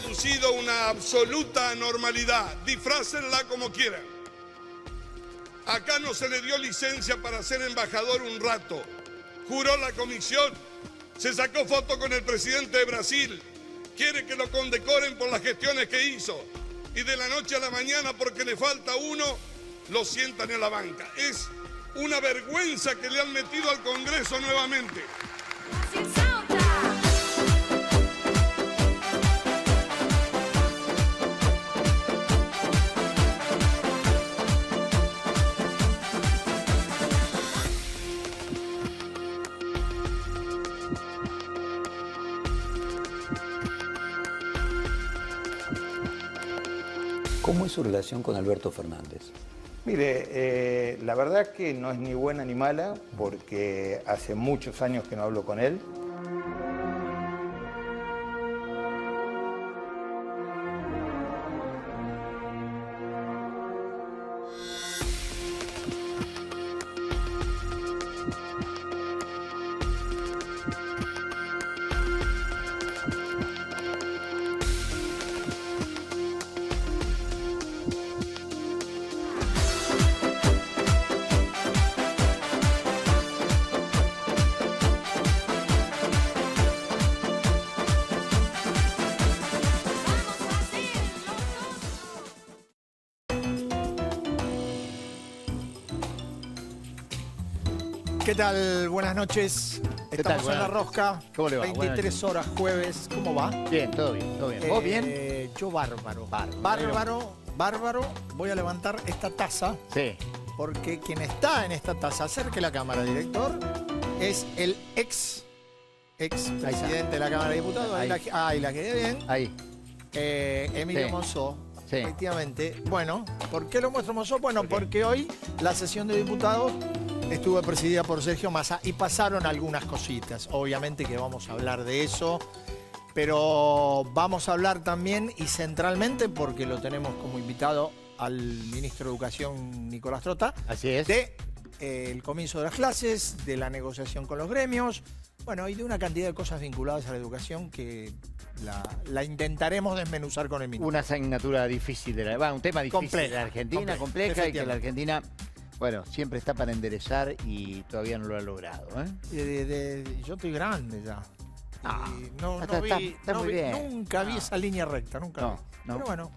producido una absoluta anormalidad. Disfrácenla como quieran. Acá no se le dio licencia para ser embajador un rato. Juró la comisión, se sacó foto con el presidente de Brasil, quiere que lo condecoren por las gestiones que hizo. Y de la noche a la mañana, porque le falta uno, lo sientan en la banca. Es una vergüenza que le han metido al Congreso nuevamente. ¿Cómo es su relación con Alberto Fernández? Mire, la verdad que no es ni buena ni mala, porque hace muchos años que no hablo con él. ¿Qué tal? Buenas noches. Estamos en La Rosca. ¿Cómo le va? 23 horas, jueves. ¿Cómo va? Bien, todo bien, todo bien. ¿Vos bien? Yo bárbaro. Bárbaro. Voy a levantar esta taza. Sí. Porque quien está en esta taza, acerque la cámara, director, es el ex presidente de la Cámara de Diputados. Ahí la quedé bien. Ahí. Emilio Sí. Monzó. Sí. Efectivamente. Bueno, ¿por qué lo muestro Monzó? Bueno, porque hoy la sesión de diputados estuvo presidida por Sergio Massa y pasaron algunas cositas. Obviamente que vamos a hablar de eso, pero vamos a hablar también y centralmente, porque lo tenemos como invitado al ministro de Educación, Nicolás Trota. Así es. De el comienzo de las clases, de la negociación con los gremios, bueno, y de una cantidad de cosas vinculadas a la educación que la intentaremos desmenuzar con el ministro. Una asignatura difícil un tema difícil de la Argentina, compleja, y que la Argentina, bueno, siempre está para enderezar y todavía no lo ha logrado, ¿eh? Yo estoy grande ya. Está muy bien. Nunca vi esa línea recta, nunca vi. No. Pero bueno,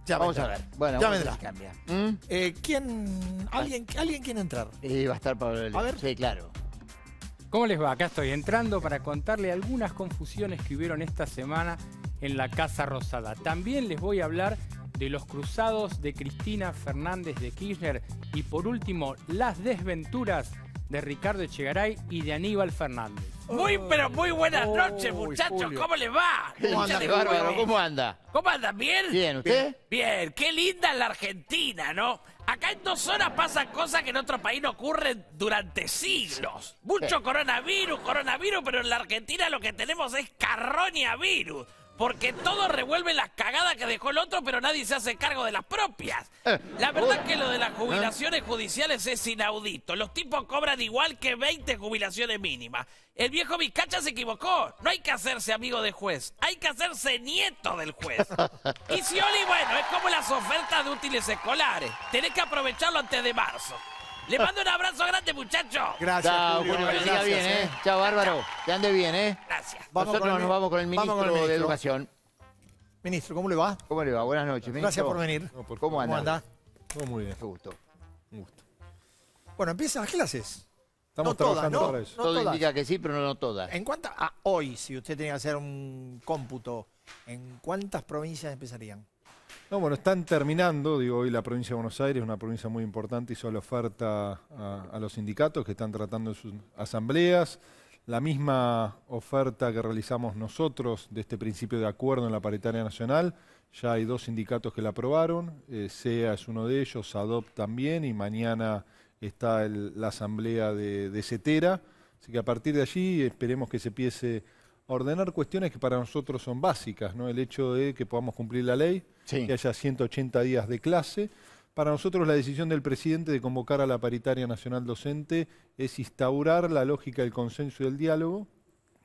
Vamos a ver. Bueno, ya vamos a vendrá. ver si cambia. ¿Alguien quiere entrar? Y va a estar Pablo A ver. Sí, claro. ¿Cómo les va? Acá estoy entrando para contarle algunas confusiones que hubieron esta semana en la Casa Rosada. También les voy a hablar de los cruzados de Cristina Fernández de Kirchner y por último las desventuras de Ricardo Echegaray y de Aníbal Fernández. Pero muy buenas noches, muchachos. Julio. ¿Cómo les va? ¿Cómo anda, bárbaro? ¿Cómo anda? ¿Cómo andan? ¿Bien? Bien, ¿usted? Bien, qué linda es la Argentina, ¿no? Acá en 2 horas pasan cosas que en otro país no ocurren durante siglos. Mucho coronavirus, pero en la Argentina lo que tenemos es carroñavirus. Porque todo revuelve las cagadas que dejó el otro, pero nadie se hace cargo de las propias. La verdad que lo de las jubilaciones judiciales es inaudito. Los tipos cobran igual que 20 jubilaciones mínimas. El viejo Vizcacha se equivocó. No hay que hacerse amigo del juez, hay que hacerse nieto del juez. Y Scioli, bueno, es como las ofertas de útiles escolares. Tenés que aprovecharlo antes de marzo. Le mando un abrazo grande, muchachos. Gracias, Chao, Julio. Julio, que siga Gracias, bien, ¿eh? Chao, bárbaro. Que ande bien, ¿eh? Gracias. Nosotros nos vamos con el ministro de Educación. Ministro, ¿cómo le va? ¿Cómo le va? Buenas noches, ministro. Gracias por venir. ¿Cómo anda? Todo muy bien. Qué gusto. Un gusto. Bueno, empiezan las clases. Estamos No todas, trabajando ¿no? para eso. No Todo todas. indica que sí, pero no todas. En cuanto a hoy, si usted tenía que hacer un cómputo, ¿en cuántas provincias empezarían? No, bueno, están terminando, digo, hoy la provincia de Buenos Aires es una provincia muy importante, hizo la oferta a los sindicatos que están tratando en sus asambleas, la misma oferta que realizamos nosotros de este principio de acuerdo en la paritaria nacional, ya hay 2 sindicatos que la aprobaron, SEA es uno de ellos, SADOP también, y mañana está la asamblea de CETERA, así que a partir de allí esperemos que se empiece a ordenar cuestiones que para nosotros son básicas, ¿no? El hecho de que podamos cumplir la ley, Sí. que haya 180 días de clase. Para nosotros la decisión del presidente de convocar a la paritaria nacional docente es instaurar la lógica del consenso y del diálogo,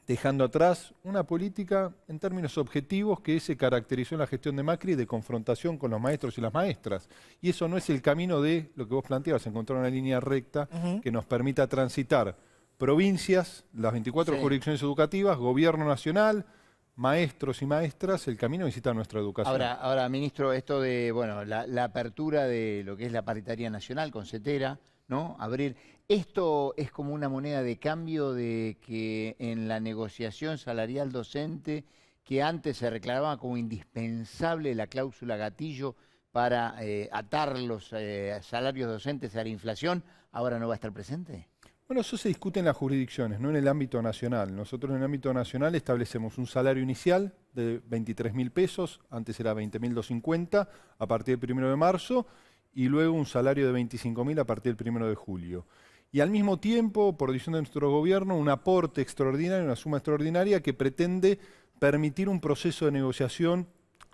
dejando atrás una política en términos objetivos que se caracterizó en la gestión de Macri de confrontación con los maestros y las maestras. Y eso no es el camino de lo que vos planteabas, encontrar una línea recta que nos permita transitar provincias, las 24 jurisdicciones educativas, gobierno nacional, maestros y maestras, el camino visita nuestra educación. Ahora, ministro, esto de la apertura de lo que es la paritaria nacional con CETERA, ¿no? Abrir. Esto es como una moneda de cambio de que en la negociación salarial docente, que antes se reclamaba como indispensable la cláusula gatillo para atar los salarios docentes a la inflación, ¿ahora no va a estar presente? Bueno, eso se discute en las jurisdicciones, no en el ámbito nacional. Nosotros en el ámbito nacional establecemos un salario inicial de 23.000 pesos, antes era 20.250 a partir del 1 de marzo, y luego un salario de 25.000 a partir del 1 de julio. Y al mismo tiempo, por decisión de nuestro gobierno, un aporte extraordinario, una suma extraordinaria que pretende permitir un proceso de negociación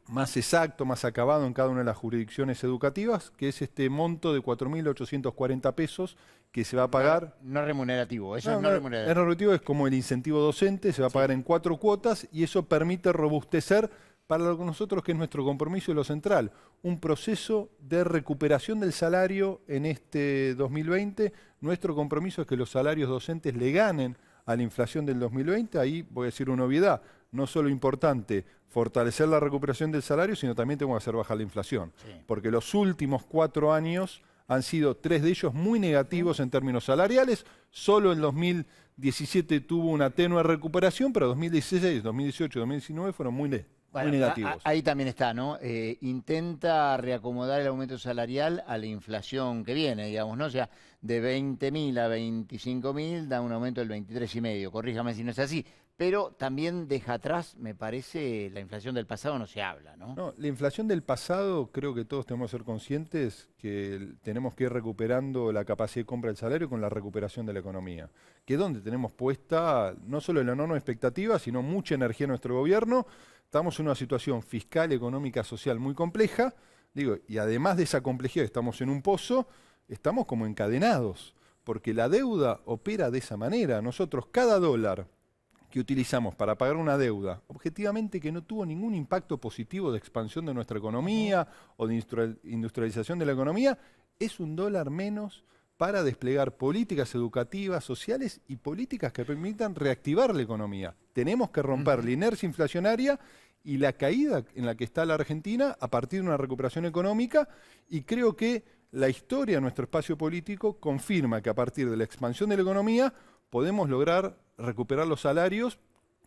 más exacto, más acabado en cada una de las jurisdicciones educativas, que es este monto de 4.840 pesos que se va a pagar. No remunerativo, eso no remunerativo. El remunerativo es como el incentivo docente, se va a pagar en 4 cuotas y eso permite robustecer para lo que nosotros, que es nuestro compromiso y lo central, un proceso de recuperación del salario en este 2020. Nuestro compromiso es que los salarios docentes le ganen a la inflación del 2020. Ahí voy a decir una obviedad, no solo importante fortalecer la recuperación del salario, sino también tengo que hacer bajar la inflación. Porque los últimos 4 años han sido 3 de ellos muy negativos en términos salariales. Solo en 2017 tuvo una tenue recuperación, pero 2016, 2018, 2019 fueron muy negativos. Ahí también está, ¿no? Intenta reacomodar el aumento salarial a la inflación que viene, digamos, ¿no? O sea, de 20.000 a 25.000 da un aumento del 23,5. Corríjame si no es así. Pero también deja atrás, me parece, la inflación del pasado no se habla, ¿no? No, la inflación del pasado, creo que todos tenemos que ser conscientes que tenemos que ir recuperando la capacidad de compra del salario con la recuperación de la economía. Que es donde tenemos puesta no solo la enorme expectativa, sino mucha energía en nuestro gobierno. Estamos en una situación fiscal, económica, social muy compleja, digo, y además de esa complejidad, estamos en un pozo, estamos como encadenados, porque la deuda opera de esa manera. Nosotros, cada dólar que utilizamos para pagar una deuda, objetivamente que no tuvo ningún impacto positivo de expansión de nuestra economía o de industrialización de la economía, es un dólar menos para desplegar políticas educativas, sociales y políticas que permitan reactivar la economía. Tenemos que romper la inercia inflacionaria y la caída en la que está la Argentina a partir de una recuperación económica, y creo que la historia de nuestro espacio político confirma que a partir de la expansión de la economía podemos lograr recuperar los salarios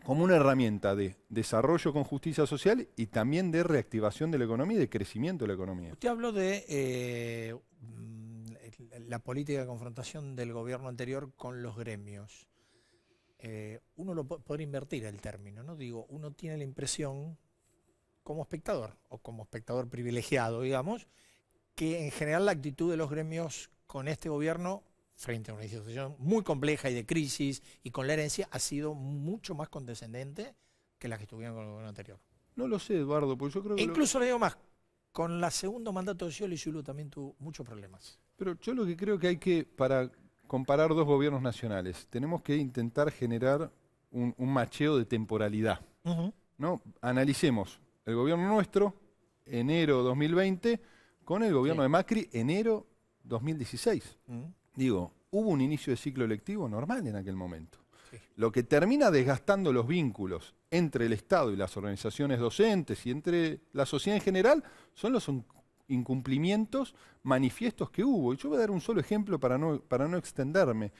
como una herramienta de desarrollo con justicia social y también de reactivación de la economía y de crecimiento de la economía. Usted habló de la política de confrontación del gobierno anterior con los gremios. Uno lo podría invertir el término, ¿no? Digo, uno tiene la impresión, como espectador, o como espectador privilegiado, digamos, que en general la actitud de los gremios con este gobierno, frente a una situación muy compleja y de crisis y con la herencia, ha sido mucho más condescendente que la que estuvieron con el gobierno anterior. No lo sé, Eduardo, porque yo creo que... Incluso le digo más, con la segundo mandato de Scioli, Zulu también tuvo muchos problemas. Pero yo lo que creo que hay que, para comparar 2 gobiernos nacionales, tenemos que intentar generar un macheo de temporalidad, ¿no? Analicemos el gobierno nuestro, enero 2020, con el gobierno de Macri, enero 2016. Digo, hubo un inicio de ciclo electivo normal en aquel momento. Lo que termina desgastando los vínculos entre el Estado y las organizaciones docentes y entre la sociedad en general son los incumplimientos manifiestos que hubo. Y yo voy a dar un solo ejemplo para no extenderme.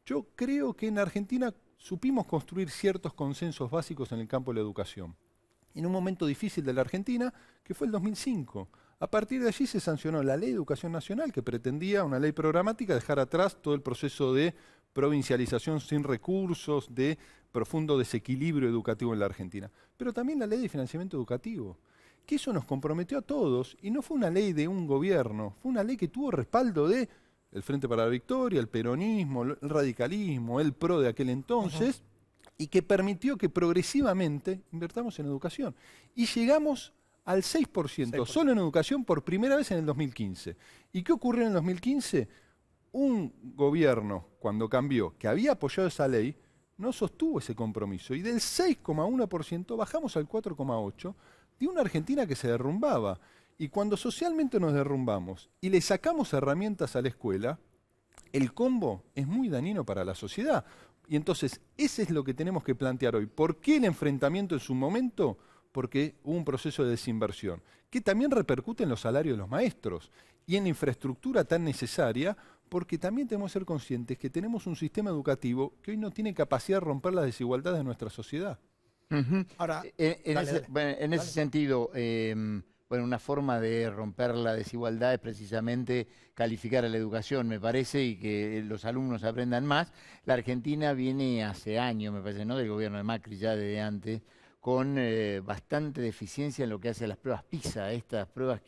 Yo creo que en Argentina supimos construir ciertos consensos básicos en el campo de la educación. En un momento difícil de la Argentina, que fue el 2005. A partir de allí se sancionó la Ley de Educación Nacional, que pretendía, una ley programática, dejar atrás todo el proceso de provincialización sin recursos, de profundo desequilibrio educativo en la Argentina. Pero también la Ley de Financiamiento Educativo, que eso nos comprometió a todos, y no fue una ley de un gobierno, fue una ley que tuvo respaldo de el Frente para la Victoria, el peronismo, el radicalismo, el PRO de aquel entonces, y que permitió que progresivamente invertamos en educación. Y llegamos al 6%, solo en educación, por primera vez en el 2015. ¿Y qué ocurrió en el 2015? Un gobierno, cuando cambió, que había apoyado esa ley, no sostuvo ese compromiso y del 6,1% bajamos al 4,8% de una Argentina que se derrumbaba. Y cuando socialmente nos derrumbamos y le sacamos herramientas a la escuela, el combo es muy dañino para la sociedad. Y entonces, ese es lo que tenemos que plantear hoy. ¿Por qué el enfrentamiento en su momento? Porque hubo un proceso de desinversión, que también repercute en los salarios de los maestros y en la infraestructura tan necesaria, porque también tenemos que ser conscientes que tenemos un sistema educativo que hoy no tiene capacidad de romper las desigualdades de nuestra sociedad. Ahora, En ese sentido, bueno, una forma de romper la desigualdad es precisamente calificar a la educación, me parece, y que los alumnos aprendan más. La Argentina viene hace años, me parece, ¿no?, del gobierno de Macri, ya desde antes, con bastante deficiencia en lo que hace a las pruebas PISA, estas pruebas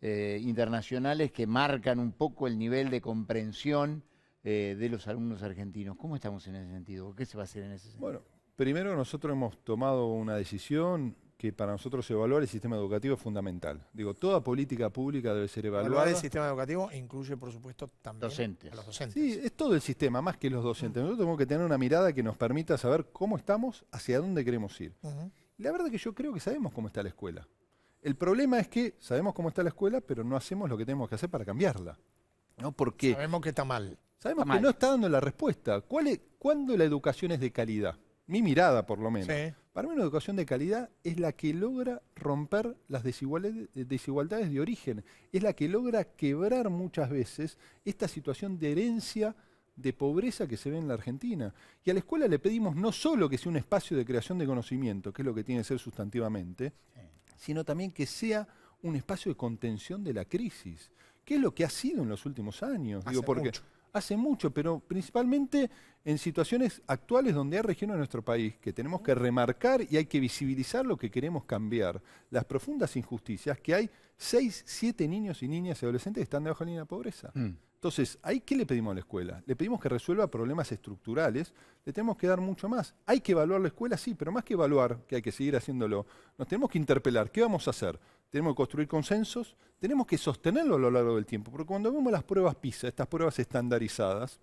internacionales que marcan un poco el nivel de comprensión de los alumnos argentinos. ¿Cómo estamos en ese sentido? ¿Qué se va a hacer en ese sentido? Bueno, primero nosotros hemos tomado una decisión que para nosotros evaluar el sistema educativo es fundamental. Digo, toda política pública debe ser evaluada. Evaluar el sistema educativo incluye, por supuesto, también Docentes. a los docentes. Sí, es todo el sistema, más que los docentes. Nosotros tenemos que tener una mirada que nos permita saber cómo estamos, hacia dónde queremos ir. La verdad es que yo creo que sabemos cómo está la escuela. El problema es que sabemos cómo está la escuela, pero no hacemos lo que tenemos que hacer para cambiarla. ¿No? Porque Sabemos que está mal. sabemos que no está dando la respuesta. ¿Cuándo la educación es de calidad? Mi mirada, por lo menos. Sí. Para mí una educación de calidad es la que logra romper las desigualdades de origen. Es la que logra quebrar muchas veces esta situación de herencia de pobreza que se ve en la Argentina. Y a la escuela le pedimos no solo que sea un espacio de creación de conocimiento, que es lo que tiene que ser sustantivamente, sino también que sea un espacio de contención de la crisis, que es lo que ha sido en los últimos años. Hace mucho, pero principalmente en situaciones actuales donde hay regiones de nuestro país que tenemos que remarcar y hay que visibilizar lo que queremos cambiar. Las profundas injusticias, que hay 6, 7 niños y niñas y adolescentes que están debajo de la línea de pobreza. Entonces, ¿ahí qué le pedimos a la escuela? Le pedimos que resuelva problemas estructurales, le tenemos que dar mucho más. ¿Hay que evaluar la escuela? Sí, pero más que evaluar, que hay que seguir haciéndolo, nos tenemos que interpelar. ¿Qué vamos a hacer? Tenemos que construir consensos, tenemos que sostenerlo a lo largo del tiempo, porque cuando vemos las pruebas PISA, estas pruebas estandarizadas,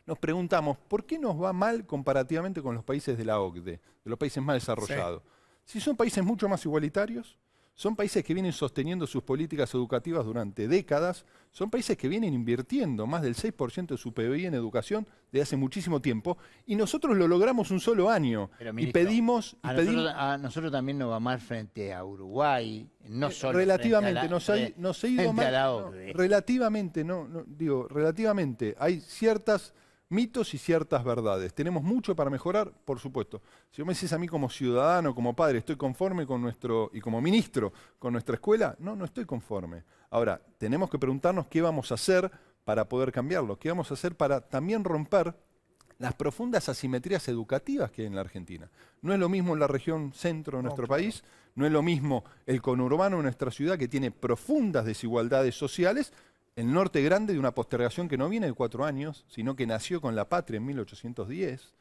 nos preguntamos, ¿por qué nos va mal comparativamente con los países de la OCDE, de los países más desarrollados? Si son países mucho más igualitarios, son países que vienen sosteniendo sus políticas educativas durante décadas, son países que vienen invirtiendo más del 6% de su PBI en educación desde hace muchísimo tiempo, y nosotros lo logramos un solo año. Pero, Y ministro, pedimos... a nosotros también nos va mal frente a Uruguay, no solo relativamente, frente nos ha ido frente mal. a la No, OCDE. relativamente, relativamente. Hay ciertos mitos y ciertas verdades. Tenemos mucho para mejorar, por supuesto. Si vos me decís a mí como ciudadano, como padre, ¿estoy conforme con y como ministro, con nuestra escuela? No estoy conforme. Ahora, tenemos que preguntarnos qué vamos a hacer para poder cambiarlo, qué vamos a hacer para también romper las profundas asimetrías educativas que hay en la Argentina. No es lo mismo en la región centro de nuestro país, no es lo mismo el conurbano de nuestra ciudad, que tiene profundas desigualdades sociales, el norte grande de una postergación que no viene de 4 años, sino que nació con la patria en 1810,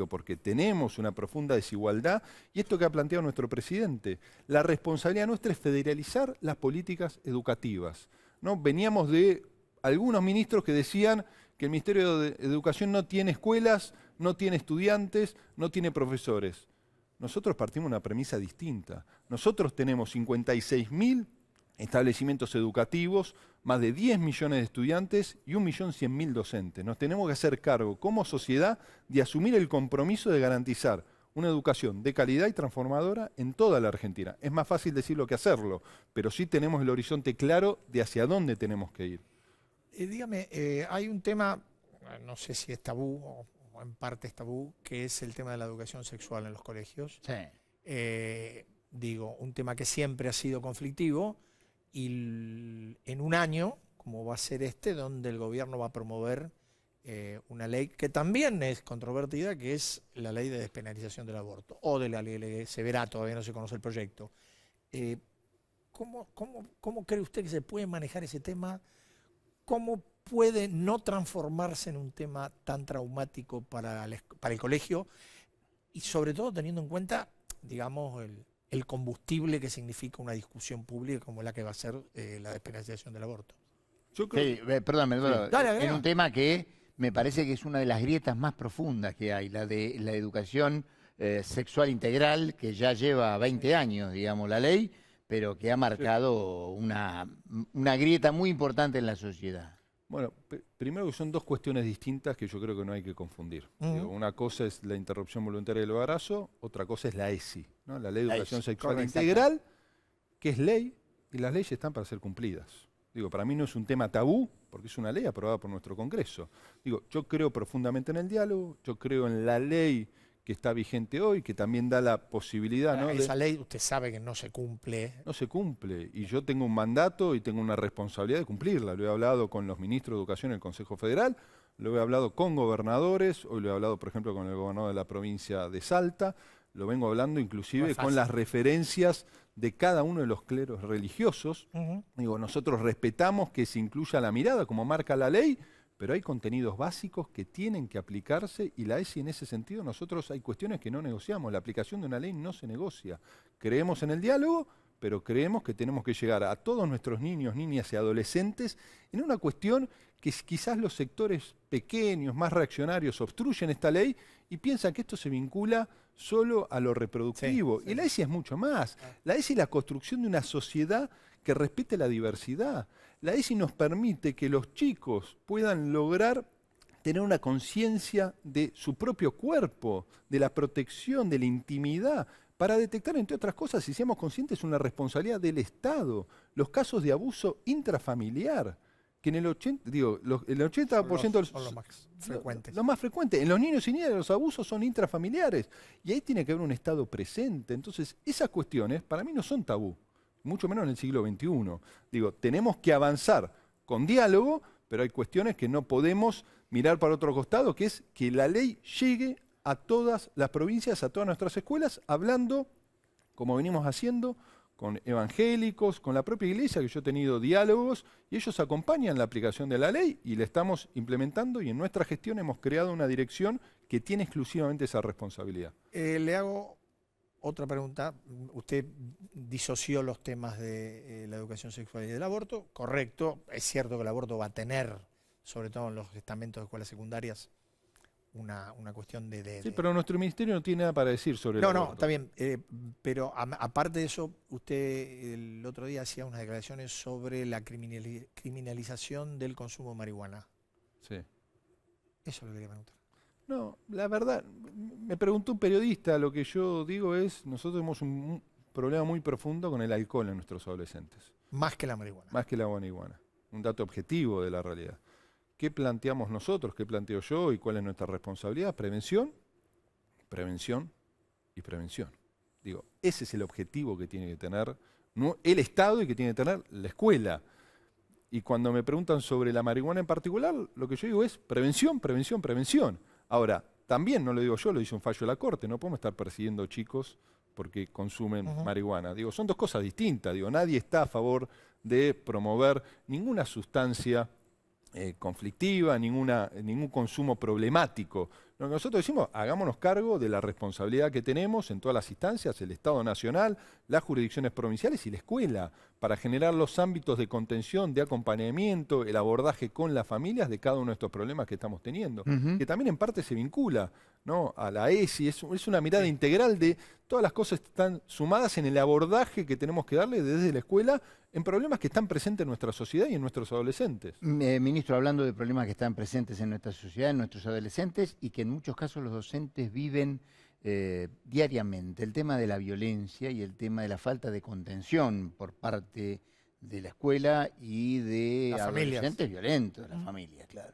porque tenemos una profunda desigualdad, y esto que ha planteado nuestro presidente, la responsabilidad nuestra es federalizar las políticas educativas, ¿no? Veníamos de algunos ministros que decían que el Ministerio de Educación no tiene escuelas, no tiene estudiantes, no tiene profesores. Nosotros partimos de una premisa distinta. Nosotros tenemos 56.000 establecimientos educativos, más de 10 millones de estudiantes y 1.100.000 docentes. Nos tenemos que hacer cargo como sociedad de asumir el compromiso de garantizar una educación de calidad y transformadora en toda la Argentina. Es más fácil decirlo que hacerlo, pero sí tenemos el horizonte claro de hacia dónde tenemos que ir. Dígame, hay un tema, no sé si es tabú o en parte es tabú, que es el tema de la educación sexual en los colegios. Un tema que siempre ha sido conflictivo, y en un año, como va a ser donde el gobierno va a promover una ley que también es controvertida, que es la ley de despenalización del aborto, o de la ley de Severa, todavía no se conoce el proyecto. ¿Cómo cree usted que se puede manejar ese tema? ¿Cómo puede no transformarse en un tema tan traumático para el colegio? Y sobre todo teniendo en cuenta, digamos, el combustible que significa una discusión pública como la que va a ser la despenalización del aborto. Perdón, Dale, es un tema que me parece que es una de las grietas más profundas que hay, la de la educación sexual integral, que ya lleva 20 años, digamos, la ley, pero que ha marcado una grieta muy importante en la sociedad. Bueno, primero que son dos cuestiones distintas que yo creo que no hay que confundir. Digo, una cosa es la interrupción voluntaria del embarazo, otra cosa es la ESI, ¿no? La Ley de Educación Sexual Integral, que es ley, y las leyes están para ser cumplidas. Digo, para mí no es un tema tabú, porque es una ley aprobada por nuestro Congreso. Digo, yo creo profundamente en el diálogo, yo creo en la ley que está vigente hoy, que también da la posibilidad, ¿no? Esa ley usted sabe que no se cumple. No se cumple, y yo tengo un mandato y tengo una responsabilidad de cumplirla. Lo he hablado con los ministros de Educación en el Consejo Federal, lo he hablado con gobernadores, hoy lo he hablado, por ejemplo, con el gobernador de la provincia de Salta, lo vengo hablando inclusive con las referencias de cada uno de los cleros religiosos. Digo, nosotros respetamos que se incluya la mirada, como marca la ley, pero hay contenidos básicos que tienen que aplicarse, y la ESI en ese sentido, nosotros hay cuestiones que no negociamos. La aplicación de una ley no se negocia. Creemos en el diálogo, pero creemos que tenemos que llegar a todos nuestros niños, niñas y adolescentes en una cuestión que quizás los sectores pequeños, más reaccionarios, obstruyen esta ley y piensan que esto se vincula solo a lo reproductivo. Y la ESI es mucho más. La ESI es la construcción de una sociedad que respete la diversidad. La ESI nos permite que los chicos puedan lograr tener una conciencia de su propio cuerpo, de la protección, de la intimidad, para detectar, entre otras cosas, si seamos conscientes, una responsabilidad del Estado. Los casos de abuso intrafamiliar, que en el 80% son los más frecuentes. Los más frecuentes. En los niños y niñas los abusos son intrafamiliares. Y ahí tiene que haber un Estado presente. Entonces, esas cuestiones para mí no son tabú, mucho menos en el siglo XXI. Digo, tenemos que avanzar con diálogo, pero hay cuestiones que no podemos mirar para otro costado, que es que la ley llegue a todas las provincias, a todas nuestras escuelas, hablando, como venimos haciendo, con evangélicos, con la propia iglesia, que yo he tenido diálogos, y ellos acompañan la aplicación de la ley y la estamos implementando, y en nuestra gestión hemos creado una dirección que tiene exclusivamente esa responsabilidad. Le hago otra pregunta. Usted disoció los temas de la educación sexual y del aborto. Correcto, es cierto que el aborto va a tener, sobre todo en los estamentos de escuelas secundarias, una cuestión Sí, pero nuestro ministerio no tiene nada para decir sobre el aborto. No, está bien, pero aparte de eso, usted el otro día hacía unas declaraciones sobre la criminalización del consumo de marihuana. Sí. Eso es lo que quería preguntar. No, la verdad, me preguntó un periodista, lo que yo digo es, nosotros tenemos un problema muy profundo con el alcohol en nuestros adolescentes. Más que la marihuana. Más que la marihuana. Un dato objetivo de la realidad. ¿Qué planteamos nosotros? ¿Qué planteo yo? ¿Y cuál es nuestra responsabilidad? Prevención, prevención y prevención. Digo, ese es el objetivo que tiene que tener el Estado y que tiene que tener la escuela. Y cuando me preguntan sobre la marihuana en particular, lo que yo digo es prevención, prevención, prevención. Ahora, también no lo digo yo, lo dice un fallo de la Corte, no podemos estar persiguiendo chicos porque consumen marihuana. Digo, son dos cosas distintas. Digo, nadie está a favor de promover ninguna sustancia conflictiva, ningún consumo problemático. Lo que nosotros decimos, hagámonos cargo de la responsabilidad que tenemos en todas las instancias, el Estado Nacional, las jurisdicciones provinciales y la escuela, para generar los ámbitos de contención, de acompañamiento, el abordaje con las familias de cada uno de estos problemas que estamos teniendo, que también en parte se vincula, ¿no?, a la ESI, es una mirada integral de todas las cosas que están sumadas en el abordaje que tenemos que darle desde la escuela en problemas que están presentes en nuestra sociedad y en nuestros adolescentes. Ministro, hablando de problemas que están presentes en nuestra sociedad, en nuestros adolescentes, y que en muchos casos los docentes viven diariamente, el tema de la violencia y el tema de la falta de contención por parte de la escuela y de las adolescentes violentos, de las familias, claro.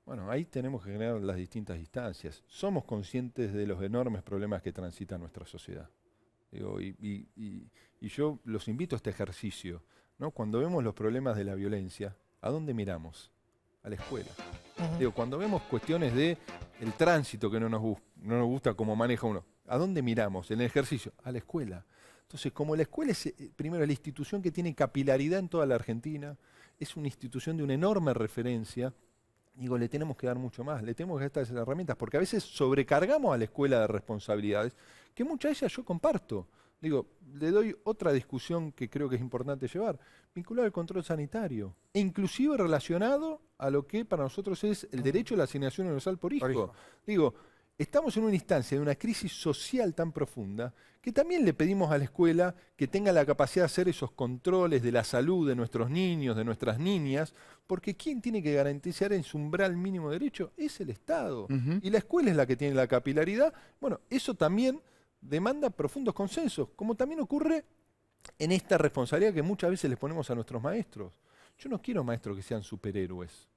Bueno, ahí tenemos que generar las distintas instancias. Somos conscientes de los enormes problemas que transita nuestra sociedad. Digo, y yo los invito a este ejercicio, ¿no? Cuando vemos los problemas de la violencia, ¿a dónde miramos? A la escuela. Digo, cuando vemos cuestiones de el tránsito que no nos gusta cómo maneja uno, ¿a dónde miramos? En el ejercicio, a la escuela. Entonces, como la escuela es, primero, la institución que tiene capilaridad en toda la Argentina, es una institución de una enorme referencia. Digo, le tenemos que dar mucho más, le tenemos que dar estas herramientas, porque a veces sobrecargamos a la escuela de responsabilidades, que muchas de ellas yo comparto. Digo, le doy otra discusión que creo que es importante llevar, vinculada al control sanitario, e inclusive relacionado a lo que para nosotros es el derecho a la asignación universal por hijo. Digo, estamos en una instancia de una crisis social tan profunda que también le pedimos a la escuela que tenga la capacidad de hacer esos controles de la salud de nuestros niños, de nuestras niñas, porque ¿quién tiene que garantizar ese umbral mínimo de derecho? Es el Estado. Y la escuela es la que tiene la capilaridad. Bueno, eso también demanda profundos consensos, como también ocurre en esta responsabilidad que muchas veces les ponemos a nuestros maestros. Yo no quiero maestros que sean superhéroes,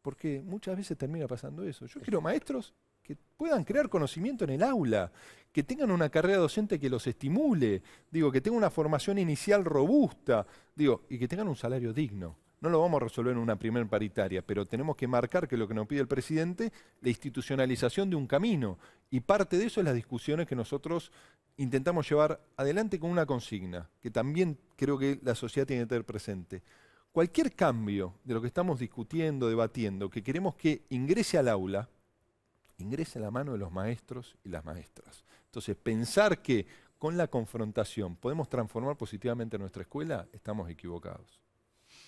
porque muchas veces termina pasando eso. Yo quiero maestros que puedan crear conocimiento en el aula, que tengan una carrera docente que los estimule, digo, que tengan una formación inicial robusta, digo, y que tengan un salario digno. No lo vamos a resolver en una primer paritaria, pero tenemos que marcar que lo que nos pide el presidente, la institucionalización de un camino. Y parte de eso es las discusiones que nosotros intentamos llevar adelante con una consigna, que también creo que la sociedad tiene que tener presente. Cualquier cambio de lo que estamos discutiendo, debatiendo, que queremos que ingrese al aula, ingrese a la mano de los maestros y las maestras. Entonces, pensar que con la confrontación podemos transformar positivamente nuestra escuela, estamos equivocados.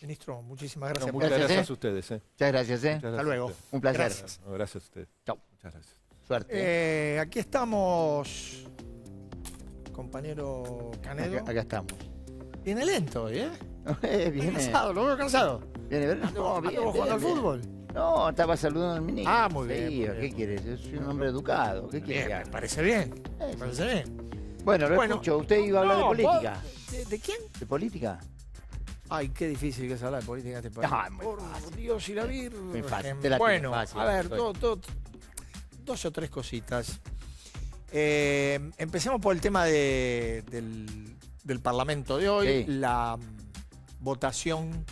Ministro, muchísimas gracias. No, muchas gracias a ustedes. Muchas gracias. Hasta luego. Un placer. Gracias. No, gracias a ustedes. Chau. Muchas gracias. Suerte. Aquí estamos, compañero Canedo. Acá estamos. Viene lento hoy, ¿eh? Viene. Cansado, lo veo cansado. Viene, ¿verdad? No, bien, jugando al bien. fútbol. No, estaba saludando al ministro. Ah, muy bien, Sí, muy bien. ¿qué quieres? Yo soy un hombre educado. ¿Qué quieres? Bien, me parece bien. Me Sí. parece bien. Bueno, lo escucho. ¿Usted iba a hablar de política? ¿De quién? ¿De política? Ay, qué difícil que es hablar de política en este país. Ah, muy Por fácil. Dios y la Virgen. Muy fácil, te la Bueno, tiro fácil. a ver, Estoy. dos o tres cositas. Empecemos por el tema del Parlamento de hoy. Sí. La votación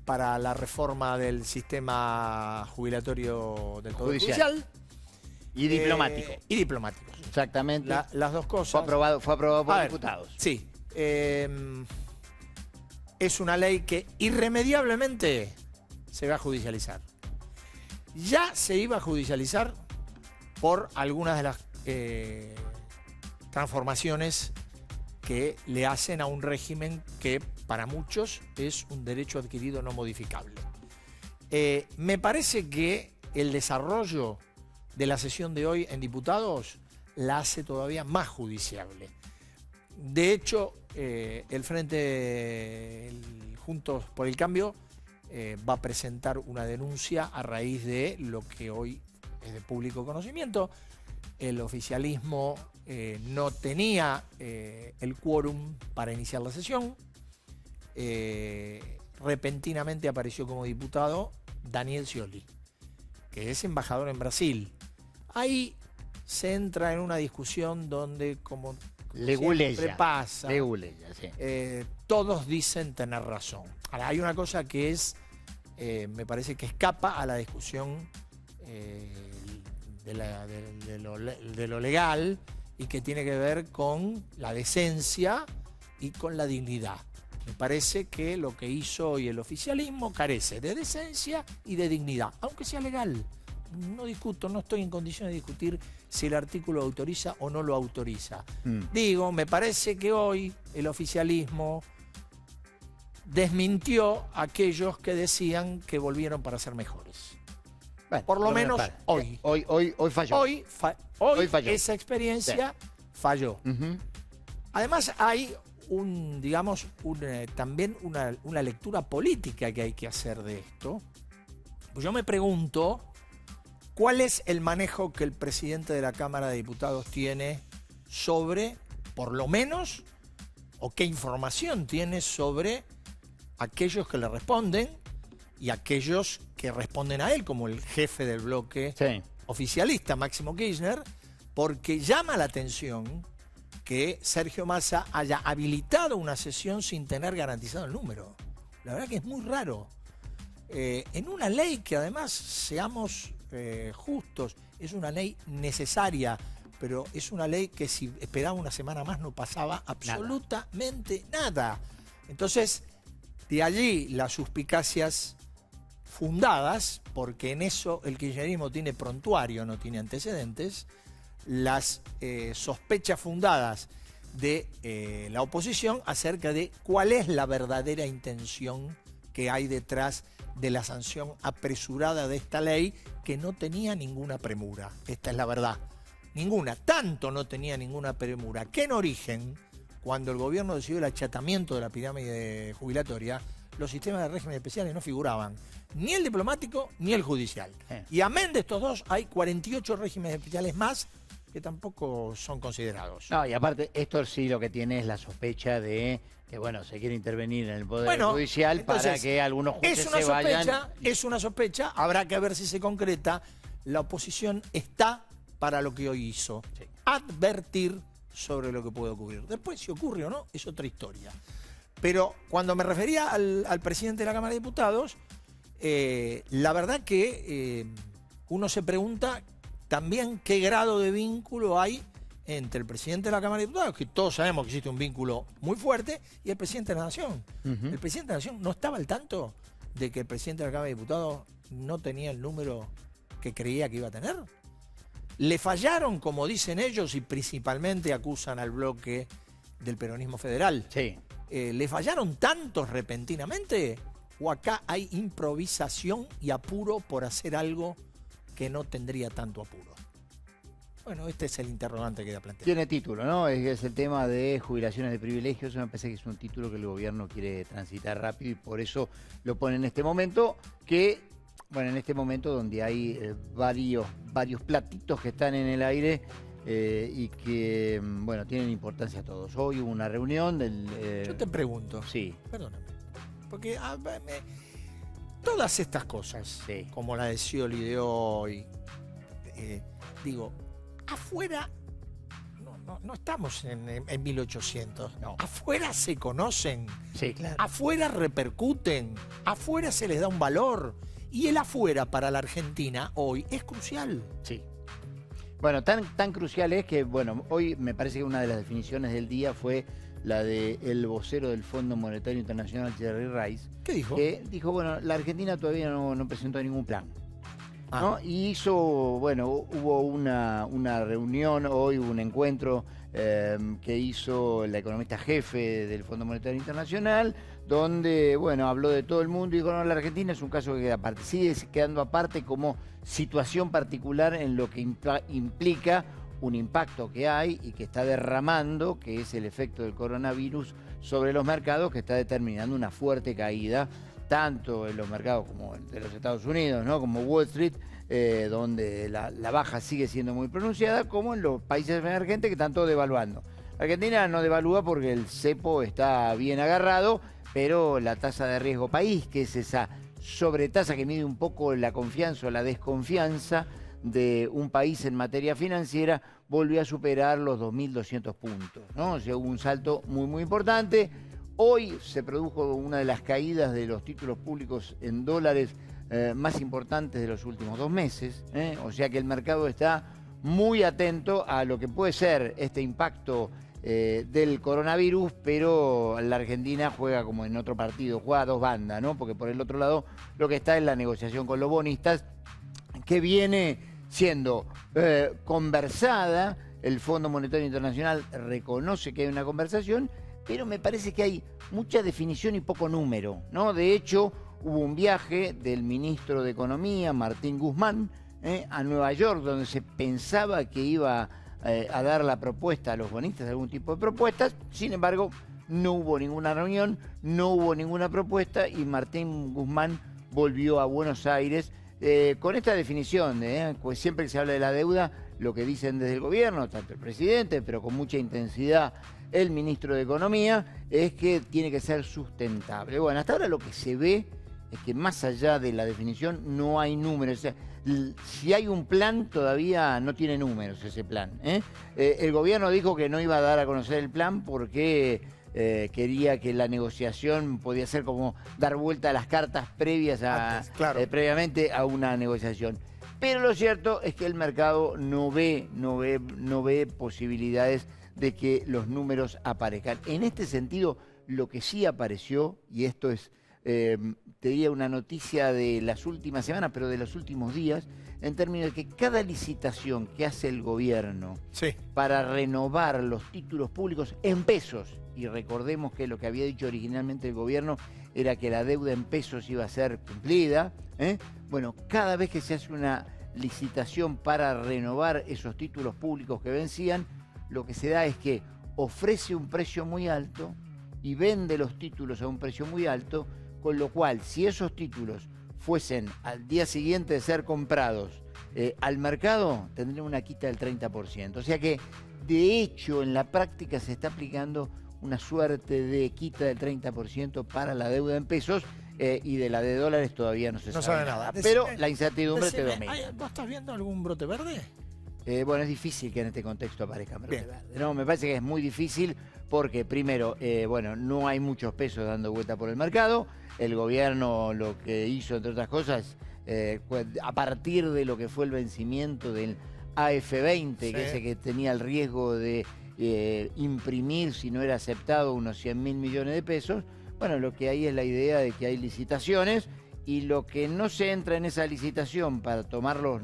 para la reforma del sistema jubilatorio del Poder Judicial. Y diplomático. Y diplomático. Exactamente. Las dos cosas. Fue aprobado por A ver, diputados. Sí. Es una ley que irremediablemente se va a judicializar. Ya se iba a judicializar por algunas de las transformaciones que le hacen a un régimen que para muchos es un derecho adquirido no modificable. Me parece que el desarrollo de la sesión de hoy en diputados la hace todavía más judiciable. De hecho, el Frente Juntos por el Cambio va a presentar una denuncia a raíz de lo que hoy es de público conocimiento. El oficialismo no tenía el quórum para iniciar la sesión. Repentinamente apareció como diputado Daniel Scioli, que es embajador en Brasil. Ahí se entra en una discusión donde, como siempre pasa, sí. todos dicen tener razón. Ahora, hay una cosa que es, me parece que escapa a la discusión de lo legal y que tiene que ver con la decencia y con la dignidad. Me parece que lo que hizo hoy el oficialismo carece de decencia y de dignidad, aunque sea legal. No discuto, no estoy en condiciones de discutir si el artículo autoriza o no lo autoriza. Digo, me parece que hoy el oficialismo desmintió a aquellos que decían que volvieron para ser mejores. Bueno, por lo menos hoy. Hoy falló. Hoy falló. Esa experiencia falló. Además hay también una lectura política que hay que hacer de esto. Pues yo me pregunto, ¿cuál es el manejo que el presidente de la Cámara de Diputados tiene sobre, por lo menos, o qué información tiene sobre aquellos que le responden y aquellos que responden a él, como el jefe del bloque oficialista, Máximo Kirchner? Porque llama la atención que Sergio Massa haya habilitado una sesión sin tener garantizado el número. La verdad que es muy raro. En una ley que además, seamos justos, es una ley necesaria, pero es una ley que si esperaba una semana más no pasaba absolutamente nada. Entonces, de allí las suspicacias fundadas, porque en eso el kirchnerismo tiene prontuario, no tiene antecedentes, las sospechas fundadas de la oposición acerca de cuál es la verdadera intención que hay detrás de la sanción apresurada de esta ley, que no tenía ninguna premura. Esta es la verdad. Ninguna. Tanto no tenía ninguna premura que en origen, cuando el gobierno decidió el achatamiento de la pirámide jubilatoria, los sistemas de régimen especiales no figuraban, ni el diplomático ni el judicial. Y amén de estos dos, hay 48 regímenes especiales más que tampoco son considerados. No, y aparte, esto sí lo que tiene es la sospecha de que, bueno, se quiere intervenir en el Poder Judicial entonces, para que algunos jueces se vayan. Es una sospecha, habrá que ver si se concreta. La oposición está para lo que hoy hizo. Sí. Advertir sobre lo que puede ocurrir. Después, si ocurre o no, es otra historia. Pero cuando me refería al presidente de la Cámara de Diputados, la verdad que uno se pregunta también qué grado de vínculo hay entre el presidente de la Cámara de Diputados, que todos sabemos que existe un vínculo muy fuerte, y el presidente de la Nación. El presidente de la Nación no estaba al tanto de que el presidente de la Cámara de Diputados no tenía el número que creía que iba a tener. Le fallaron, como dicen ellos, y principalmente acusan al bloque del peronismo federal. Sí. ¿Le fallaron tantos repentinamente? ¿O acá hay improvisación y apuro por hacer algo que no tendría tanto apuro? Bueno, este es el interrogante que ya planteé. Tiene título, ¿no? Es el tema de jubilaciones de privilegios. Me parece que es un título que el gobierno quiere transitar rápido y por eso lo pone en este momento, que, bueno, en este momento donde hay varios platitos que están en el aire y que, bueno, tienen importancia a todos. Hoy hubo una reunión del... Yo te pregunto. Sí. Perdóname. Porque todas estas cosas, sí, como la de Scioli de hoy, digo, afuera no estamos en 1800. No. Afuera se conocen. Sí, claro. Afuera repercuten. Afuera se les da un valor. Y el afuera para la Argentina hoy es crucial. Sí. Bueno, tan crucial es que, bueno, hoy me parece que una de las definiciones del día fue la del vocero del Fondo Monetario Internacional, Jerry Rice. ¿Qué dijo? Que dijo, bueno, la Argentina todavía no presentó ningún plan. ¿No? Y hizo, bueno, hubo una reunión, hoy hubo un encuentro que hizo la economista jefe del Fondo Monetario Internacional, donde, bueno, habló de todo el mundo y dijo, no, la Argentina es un caso que queda aparte, sigue quedando aparte como situación particular en lo que implica un impacto que hay y que está derramando, que es el efecto del coronavirus sobre los mercados, que está determinando una fuerte caída, tanto en los mercados como de los Estados Unidos, ¿no? Como Wall Street, donde la baja sigue siendo muy pronunciada, como en los países emergentes que están todos devaluando. Argentina no devalúa porque el cepo está bien agarrado, pero la tasa de riesgo país, que es esa sobretasa que mide un poco la confianza o la desconfianza de un país en materia financiera, volvió a superar los 2.200 puntos, ¿no? O sea, hubo un salto muy importante. Hoy se produjo una de las caídas de los títulos públicos en dólares más importantes de los últimos 2 meses. O sea que el mercado está muy atento a lo que puede ser este impacto del coronavirus, pero la Argentina juega como en otro partido, juega a 2 bandas, ¿no? Porque por el otro lado lo que está es la negociación con los bonistas, que viene siendo conversada. El Fondo Monetario Internacional reconoce que hay una conversación, pero me parece que hay mucha definición y poco número, ¿no? De hecho, hubo un viaje del ministro de Economía, Martín Guzmán, a Nueva York, donde se pensaba que iba a dar la propuesta a los bonistas, algún tipo de propuestas. Sin embargo, no hubo ninguna reunión, no hubo ninguna propuesta y Martín Guzmán volvió a Buenos Aires con esta definición, pues siempre que se habla de la deuda, lo que dicen desde el gobierno, tanto el presidente, pero con mucha intensidad el ministro de Economía, es que tiene que ser sustentable. Bueno, hasta ahora lo que se ve es que más allá de la definición no hay números. O sea, si hay un plan, todavía no tiene números ese plan. El gobierno dijo que no iba a dar a conocer el plan porque quería que la negociación podía ser como dar vuelta a las cartas previas previamente a una negociación. Pero lo cierto es que el mercado no ve posibilidades de que los números aparezcan. En este sentido, lo que sí apareció, y esto es te diría una noticia de las últimas semanas, pero de los últimos días, en términos de que cada licitación que hace el gobierno Sí. para renovar los títulos públicos en pesos, y recordemos que lo que había dicho originalmente el gobierno era que la deuda en pesos iba a ser cumplida, bueno, cada vez que se hace una licitación para renovar esos títulos públicos que vencían, lo que se da es que ofrece un precio muy alto y vende los títulos a un precio muy alto, con lo cual, si esos títulos fuesen al día siguiente de ser comprados al mercado, tendrían una quita del 30%. O sea que, de hecho, en la práctica se está aplicando una suerte de quita del 30% para la deuda en pesos, y de la de dólares todavía no se sabe nada. Pero la incertidumbre te domina. ¿Vos estás viendo algún brote verde? Bueno, es difícil que en este contexto aparezcan brotes verdes. No, me parece que es muy difícil porque, primero, bueno, no hay muchos pesos dando vuelta por el mercado. El gobierno lo que hizo, entre otras cosas, a partir de lo que fue el vencimiento del AF20, que es el que tenía el riesgo de imprimir, si no era aceptado, unos 100.000 millones de pesos, bueno, lo que hay es la idea de que hay licitaciones y lo que no se entra en esa licitación para tomar los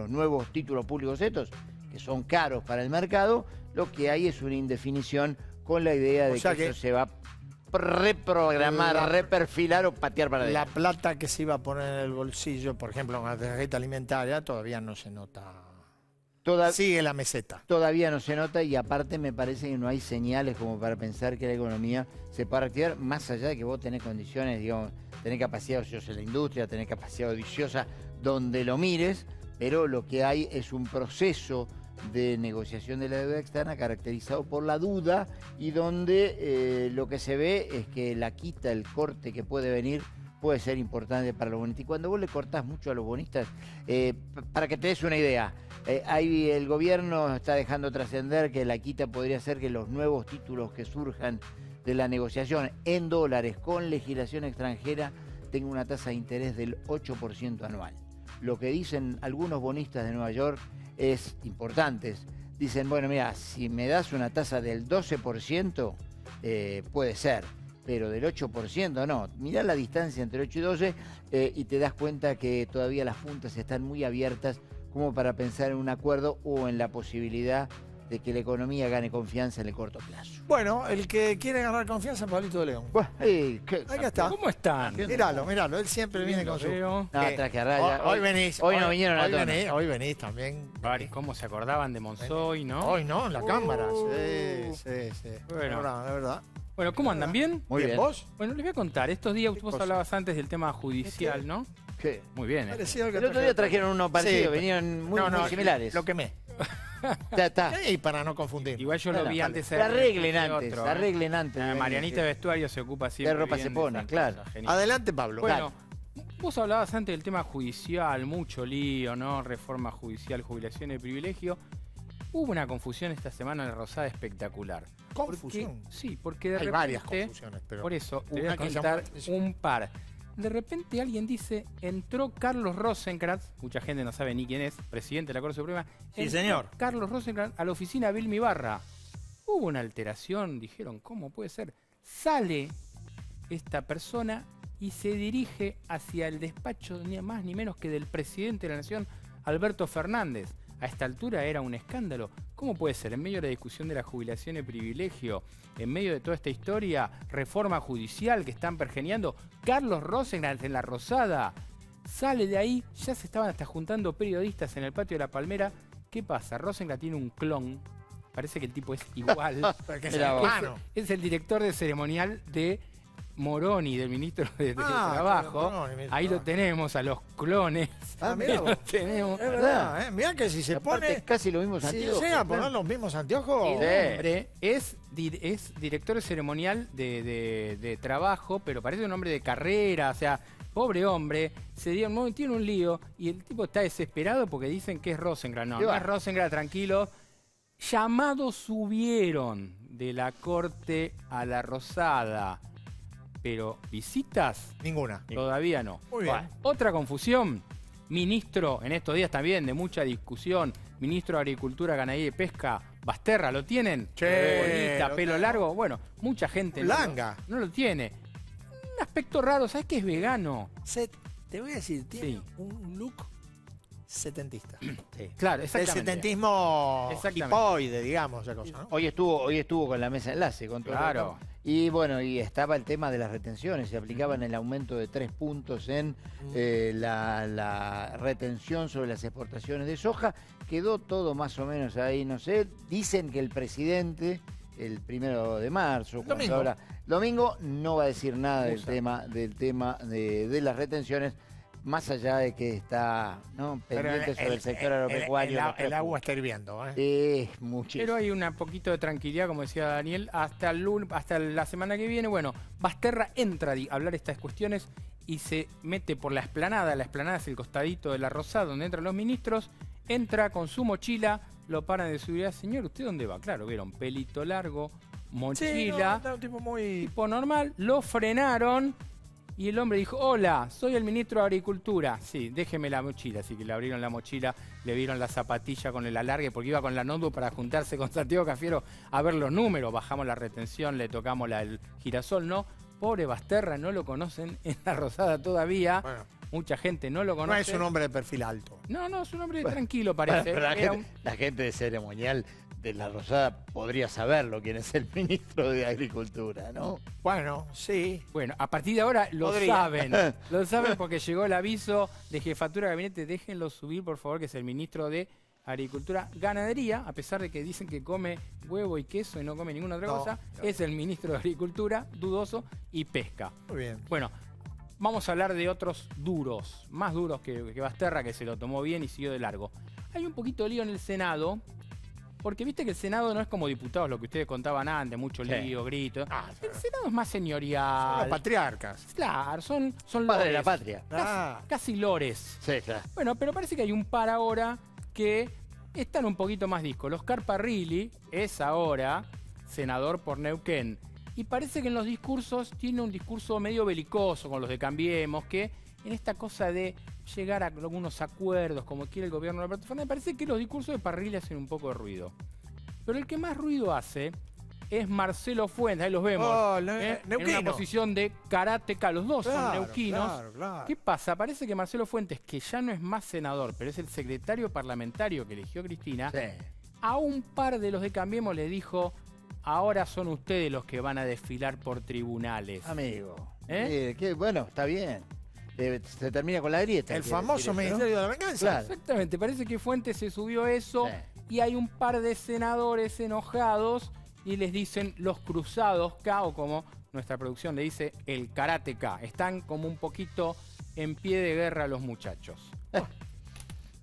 nuevos títulos públicos estos, que son caros para el mercado, lo que hay es una indefinición con la idea de que eso se va a reprogramar, reperfilar o patear para adelante. La plata que se iba a poner en el bolsillo, por ejemplo, en la tarjeta alimentaria, todavía no se nota. Sigue la meseta. Todavía no se nota y aparte me parece que no hay señales como para pensar que la economía se pueda reactivar, más allá de que vos tenés condiciones, digamos, tenés capacidad ociosa en la industria, tenés capacidad odiciosa donde lo mires, pero lo que hay es un proceso de negociación de la deuda externa caracterizado por la duda y donde lo que se ve es que la quita, el corte que puede venir, puede ser importante para los bonistas. Y cuando vos le cortás mucho a los bonistas, para que te des una idea, ahí el gobierno está dejando trascender que la quita podría ser que los nuevos títulos que surjan de la negociación en dólares con legislación extranjera tengan una tasa de interés del 8% anual. Lo que dicen algunos bonistas de Nueva York es importante. Dicen, bueno, mira, si me das una tasa del 12%, puede ser, pero del 8% no. Mirá la distancia entre 8 y 12 y te das cuenta que todavía las puntas están muy abiertas como para pensar en un acuerdo o en la posibilidad de que la economía gane confianza en el corto plazo. Bueno, el que quiere ganar confianza es Pablito de León. Acá está. ¿Cómo están? Míralo, él siempre viene con su... No, traje a raya. Hoy venís. Hoy no vinieron a tono. Hoy venís también. ¿Cómo se acordaban de Monzoy, no? Hoy no, en la cámara. Sí. Bueno. De verdad. Bueno, ¿cómo andan? ¿Bien? Muy bien. ¿Vos? Bueno, les voy a contar. Estos días vos hablabas antes del tema judicial, ¿no? ¿Qué? Muy bien, ¿eh? Parecido al que El otro día trajeron unos parecidos, Sí, venían muy similares. Lo quemé. Está. Y para no confundir. Igual yo lo vi antes. Arreglen de antes, otro, arreglen antes. Marianita de vestuario se ocupa siempre. ¿Qué ropa bien se de pone? esas Claro. cosas, genial. Adelante, Pablo. Bueno, vos hablabas antes del tema judicial, mucho lío, ¿no? Reforma judicial, jubilación de privilegio. Hubo una confusión esta semana en la Rosada espectacular. ¿Confusión? Sí, porque de Hay repente... varias confusiones, pero... Por eso, te voy una a que contar llama- un par. De repente alguien dice, entró Carlos Rosenkrantz, mucha gente no sabe ni quién es, presidente de la Corte Suprema. Sí, entró señor. Carlos Rosenkrantz a la oficina de Vilmi Barra. Hubo una alteración, dijeron, ¿cómo puede ser? Sale esta persona y se dirige hacia el despacho ni más ni menos que del presidente de la Nación, Alberto Fernández. A esta altura era un escándalo. ¿Cómo puede ser? En medio de la discusión de la jubilación y privilegio, en medio de toda esta historia, reforma judicial que están pergeneando, Carlos Rosenkrantz en la Rosada sale de ahí, ya se estaban hasta juntando periodistas en el patio de la Palmera. ¿Qué pasa? Rosenkrantz tiene un clon, parece que el tipo es igual. Es el director de ceremonial de Moroni, del ministro de Trabajo. Moroni, Ahí lo tenemos, a los clones. Mirá vos. Lo tenemos. Es verdad, ¿eh? Mirá que si se Aparte, pone... es casi lo mismo Si anteojos. llega a poner los mismos anteojos... El hombre es director de ceremonial de trabajo, pero parece un hombre de carrera, o sea, pobre hombre, tiene un lío y el tipo está desesperado porque dicen que es Rosenkrantz. No es Rosenkrantz, tranquilo. Llamados subieron de la Corte a la Rosada, pero visitas Ninguna. todavía no. Muy bien. Otra confusión. Ministro, en estos días también de mucha discusión, ministro de Agricultura, Ganadería y Pesca, Basterra, ¿lo tienen? Che, Bonita, lo pelo tengo. largo. Bueno, mucha gente Langa. no lo tiene. aspecto raro, ¿sabes qué es vegano? Te voy a decir, tiene Sí. un look setentista. Claro, El exactamente. setentismo Exactamente. hipoide, digamos, esa cosa, ¿no? Hoy estuvo con la mesa de enlace, con todo. Claro. Y bueno, y estaba el tema de las retenciones. Se aplicaban el aumento de 3 puntos en la retención sobre las exportaciones de soja. Quedó todo más o menos ahí, no sé. Dicen que el presidente, el 1 de marzo, domingo, no va a decir nada del tema de las retenciones, más allá de que está, ¿no?, pendiente sobre el sector agropecuario. El agua está hirviendo, ¿eh? Es muchísimo. Pero hay un poquito de tranquilidad, como decía Daniel, hasta la semana que viene. Bueno, Basterra entra a hablar estas cuestiones y se mete por la explanada. La explanada es el costadito de la Rosada, donde entran los ministros. Entra con su mochila, lo paran de seguridad. Señor, ¿usted dónde va? Claro, vieron, pelito largo, mochila, Sí, no, un tipo muy... tipo normal. Lo frenaron y el hombre dijo, hola, soy el ministro de Agricultura. Sí, déjeme la mochila. Así que le abrieron la mochila, le vieron la zapatilla con el alargue, porque iba con la notebook para juntarse con Santiago Cafiero a ver los números. Bajamos la retención, le tocamos el girasol, ¿no? Pobre Basterra, no lo conocen en la Rosada todavía. Bueno. Mucha gente no lo No conoce. es un hombre de perfil alto. No, es un hombre tranquilo, parece. Pero Era la gente de ceremonial de la Rosada podría saberlo, quién es el ministro de Agricultura, ¿no? Bueno, sí. Bueno, a partir de ahora lo Podría. saben. Lo saben porque llegó el aviso de Jefatura de Gabinete. Déjenlo subir, por favor, que es el ministro de Agricultura, Ganadería, a pesar de que dicen que come huevo y queso y no come ninguna otra cosa. Es el ministro de Agricultura, dudoso, y Pesca. Muy bien. Bueno, vamos a hablar de otros duros, más duros que Basterra, que se lo tomó bien y siguió de largo. Hay un poquito de lío en el Senado, porque viste que el Senado no es como diputados, lo que ustedes contaban antes, mucho lío, gritos. El Senado es más señorial. Son los patriarcas. Claro, son Padre de lores. la patria. Casi lores. Sí, claro. Bueno, pero parece que hay un par ahora que están un poquito más discos. Oscar Parrilli es ahora senador por Neuquén. Y parece que en los discursos tiene un discurso medio belicoso con los de Cambiemos, que en esta cosa de llegar a algunos acuerdos, como quiere el gobierno de Alberto Fernández, parece que los discursos de Parrilli hacen un poco de ruido. Pero el que más ruido hace es Marcelo Fuentes, ahí los vemos, en neuquino. una posición de karateca, los dos son Claro, neuquinos. claro. ¿Qué pasa? Parece que Marcelo Fuentes, que ya no es más senador, pero es el secretario parlamentario que eligió Cristina, Sí. a un par de los de Cambiemos le dijo, ahora son ustedes los que van a desfilar por tribunales. Amigo. ¿Eh? Bueno, está bien. Se termina con la grieta. El quiere famoso decir eso, ¿no? Ministerio de la Venganza. Claro. Exactamente, parece que Fuentes se subió eso Sí. y hay un par de senadores enojados y les dicen los cruzados K, o como nuestra producción le dice, el karate K. Están como un poquito en pie de guerra los muchachos.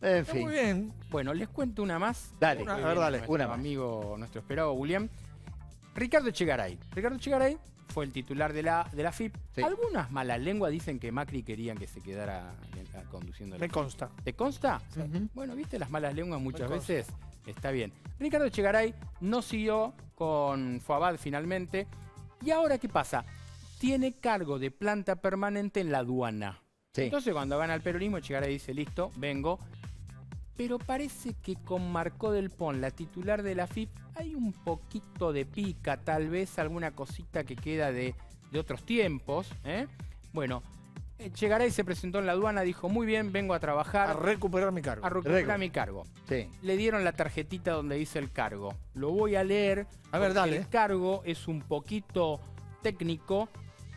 En Está fin. muy bien. Bueno, les cuento una más. Dale. Una- a a ver, ver, dale. Nuestro Una más. amigo, nuestro esperado Julián. Ricardo Echegaray. Ricardo Echegaray fue el titular de la FIP. Sí. Algunas malas lenguas dicen que Macri querían que se quedara conduciendo la Me FIP. consta. ¿Te consta? Ujú. Bueno, viste las malas lenguas muchas Me consta. veces. Está bien. Ricardo Echegaray no siguió con Fuabad finalmente. ¿Y ahora qué pasa? Tiene cargo de planta permanente en la aduana. Sí. Entonces cuando gana el peronismo, Echegaray dice, listo, vengo. Pero parece que con Marcó del Pon, la titular de la FIP, hay un poquito de pica, tal vez alguna cosita que queda de otros tiempos. Bueno, Echegaray se presentó en la aduana, dijo, muy bien, vengo a trabajar, A recuperar mi cargo. a recuperar mi cargo. Sí. Le dieron la tarjetita donde dice el cargo. Lo voy a leer. A ver, porque dale. El cargo es un poquito técnico,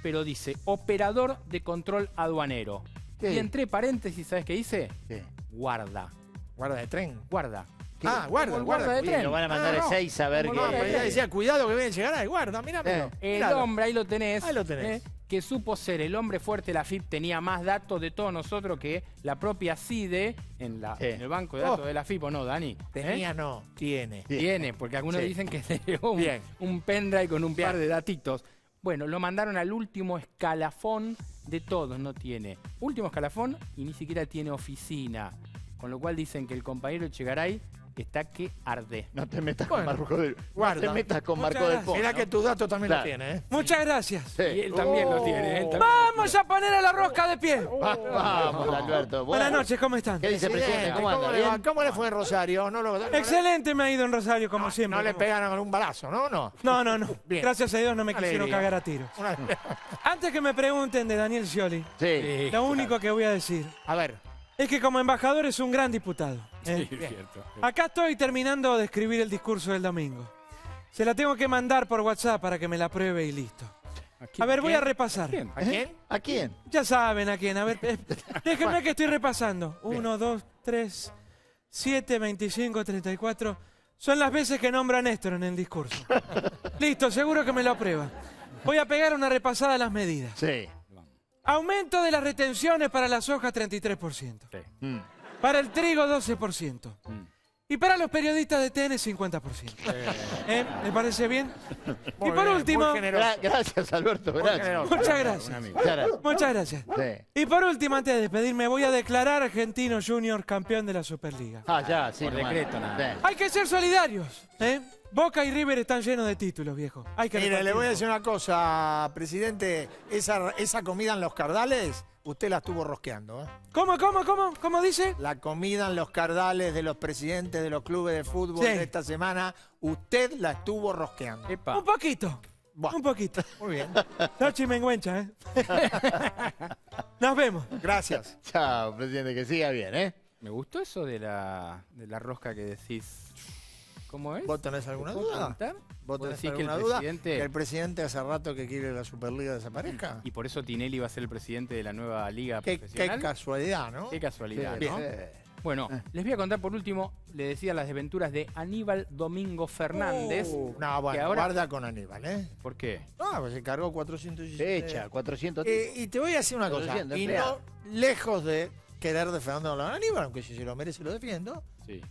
pero dice operador de control aduanero. Sí. Y entre paréntesis, ¿sabes qué dice? Sí. Guarda. Guarda de tren. Guarda. Ah, guarda, Como el guarda. de Bien, tren. lo van a mandar No, a 6 a ver Como qué. el guarda de Pero tren. ya decía, cuidado que viene a llegar ahí. Guarda, míramelo. El Míralo. hombre, ahí lo tenés. Ahí lo tenés. Que supo ser el hombre fuerte de la FIP, tenía más datos de todos nosotros que la propia CIDE en Sí. el banco de datos de la FIP, ¿o no, Dani? Tenía, no. Tiene. Tiene, porque algunos Sí. dicen que se llevó Bien. un pendrive con un Bien. par de datitos. Bueno, lo mandaron al último escalafón de todos, no tiene. Último escalafón y ni siquiera tiene oficina. Con lo cual dicen que el compañero Echegaray está que arde. No te metas con Bueno, Marco del guarda. No te metas con Muchas Marco del gracias. Po. Mirá ¿no? que tus datos también Claro. los tiene, ¿eh? Muchas gracias. Sí. Y él también lo tiene. Él también Vamos a poner a la rosca de pie. Vamos, Alberto. Bueno. Buenas noches, ¿cómo están? ¿Qué dice, presidente? ¿Cómo anda? le va? ¿Bien? ¿Cómo le fue en Rosario? Excelente me ha ido en Rosario, como siempre. No le como- pegaron un balazo, ¿no? No. No. Bien. Gracias a Dios no me quisieron Alegría. cagar a tiros. Una- Antes que me pregunten de Daniel Scioli, Sí. lo único que voy a decir A ver. es que como embajador es un gran diputado. ¿eh? Sí, es cierto. Acá estoy terminando de escribir el discurso del domingo. Se la tengo que mandar por WhatsApp para que me la pruebe y listo. A ver, voy a repasar. ¿Quién? ¿A quién? ¿A quién? Ya saben a quién. A ver, déjenme que estoy repasando. 1, 2, 3, 7, 25, 34. Son las veces que nombra a Néstor en el discurso. Listo, seguro que me lo aprueba. Voy a pegar una repasada a las medidas. Sí. Aumento de las retenciones para la soja 33%. Mm. Para el trigo 12%. Y para los periodistas de TN 50%. ¿Me parece bien? Muy y por bien, último, muy generoso. Gracias, Alberto. Gracias. generoso. muchas gracias. Muchas gracias. Muchas gracias. Sí. Y por último, antes de despedirme, voy a declarar Argentino Junior campeón de la Superliga. Ah, ya, sí. Por nomás. decreto, nada. Sí. Hay que ser solidarios, ¿eh? Boca y River están llenos de títulos, viejo. Hay que Mire, le repartir voy a un decir una cosa, presidente. Esa comida en los Cardales, usted la estuvo rosqueando, ¿eh? poco. ¿Cómo dice? La comida en los Cardales de los presidentes de los clubes de fútbol Sí. de esta semana, usted la estuvo rosqueando. Epa. Un poquito. Buah. Un poquito. Muy bien. No chimengüencha, ¿eh? Nos vemos. Gracias. Chao, presidente, que siga bien, ¿eh? Me gustó eso de la rosca que decís. ¿Cómo es? ¿Vos tenés alguna ¿Te puedo duda? preguntar? ¿Vos tenés decís que el alguna duda? presidente- ¿Que el presidente hace rato que quiere la Superliga desaparezca? Y por eso Tinelli va a ser el presidente de la nueva liga Qué profesional. casualidad, ¿no? Qué casualidad, Bien. ¿no? Bueno, les voy a contar por último, le decía las desventuras de Aníbal Domingo Fernández. No, bueno, que ahora- guarda con Aníbal, ¿eh? ¿Por qué? No, pues se cargó 417. Fecha, 400. Y te voy a decir una cosa. 400 Y no, empleados. lejos de querer defenderlo a Aníbal, aunque si se lo merece lo defiendo, Sí.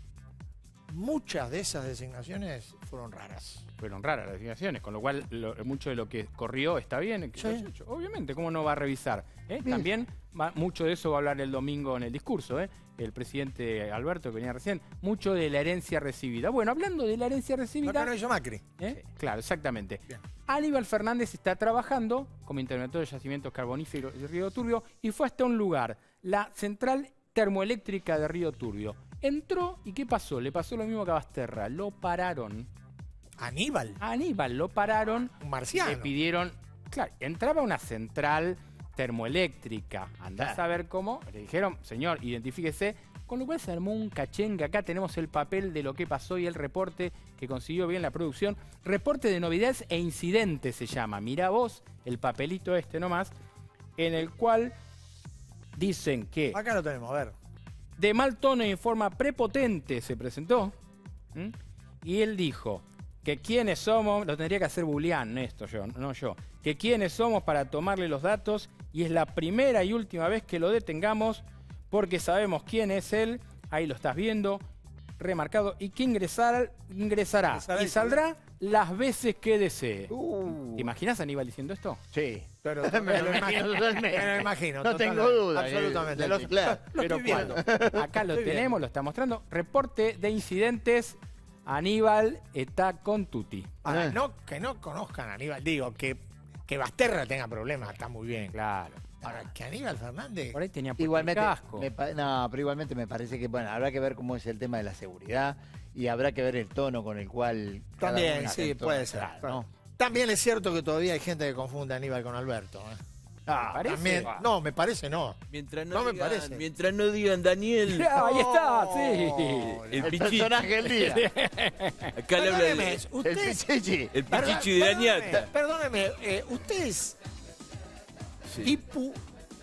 muchas de esas designaciones fueron raras. Fueron raras las designaciones, con lo cual mucho de lo que corrió está bien. Que lo haya hecho. Obviamente, ¿cómo no va a revisar? También mucho de eso va a hablar el domingo en el discurso, el presidente Alberto que venía recién, mucho de la herencia recibida. Bueno, hablando de la herencia Lo recibida... que no hizo Macri. Claro, exactamente. Bien. Aníbal Fernández está trabajando como interventor de yacimientos carboníferos de Río Turbio y fue hasta un lugar, la central termoeléctrica de Río Turbio. Entró y ¿qué pasó? Le pasó lo mismo que a Basterra, lo pararon. Aníbal, A Aníbal lo pararon, un marciano. le pidieron, claro, entraba una central termoeléctrica, andás a ver cómo, le dijeron, señor, identifíquese, con lo cual se armó un cachengue. Acá tenemos el papel de lo que pasó y el reporte que consiguió bien la producción. Reporte de novedades e incidentes se llama. Mirá vos el papelito este nomás, en el cual dicen que Acá lo tenemos, a ver. de mal tono y en forma prepotente se presentó. ¿m? Y él dijo que quiénes somos, lo tendría que hacer Bulián, esto yo, no yo, que quiénes somos para tomarle los datos y es la primera y última vez que lo detengamos porque sabemos quién es él, ahí lo estás viendo, remarcado, y que ingresará y saldrá las veces que desee. ¿Te imaginas a Aníbal diciendo esto? Sí. Pero Me lo imagino totalmente. Me lo imagino. No tengo duda. Absolutamente. Claro. Pero estoy viendo. cuando acá lo tenemos, lo está mostrando, reporte de incidentes, Aníbal está con Tuti. Ahora, que no conozcan a Aníbal, digo, que Basterra tenga problemas, está muy bien. Claro. Ahora, que Aníbal Fernández... Por ahí tenía puesto Igualmente, el casco. no, pero igualmente me parece que, bueno, habrá que ver cómo es el tema de la seguridad y habrá que ver el tono con el cual... cada También, uno sí, intentó puede ser. entrar, ¿no? También es cierto que todavía hay gente que confunde a Aníbal con Alberto. ¿Parece? También, no, me parece no. Mientras No me digan, parece. Mientras no digan Daniel, Ahí está, sí. el El pichichi. personaje del día. Acá le habla Perdóneme, el usted... El pichichi. pichichi de Dañata. Perdóneme, ¿usted es Ipu,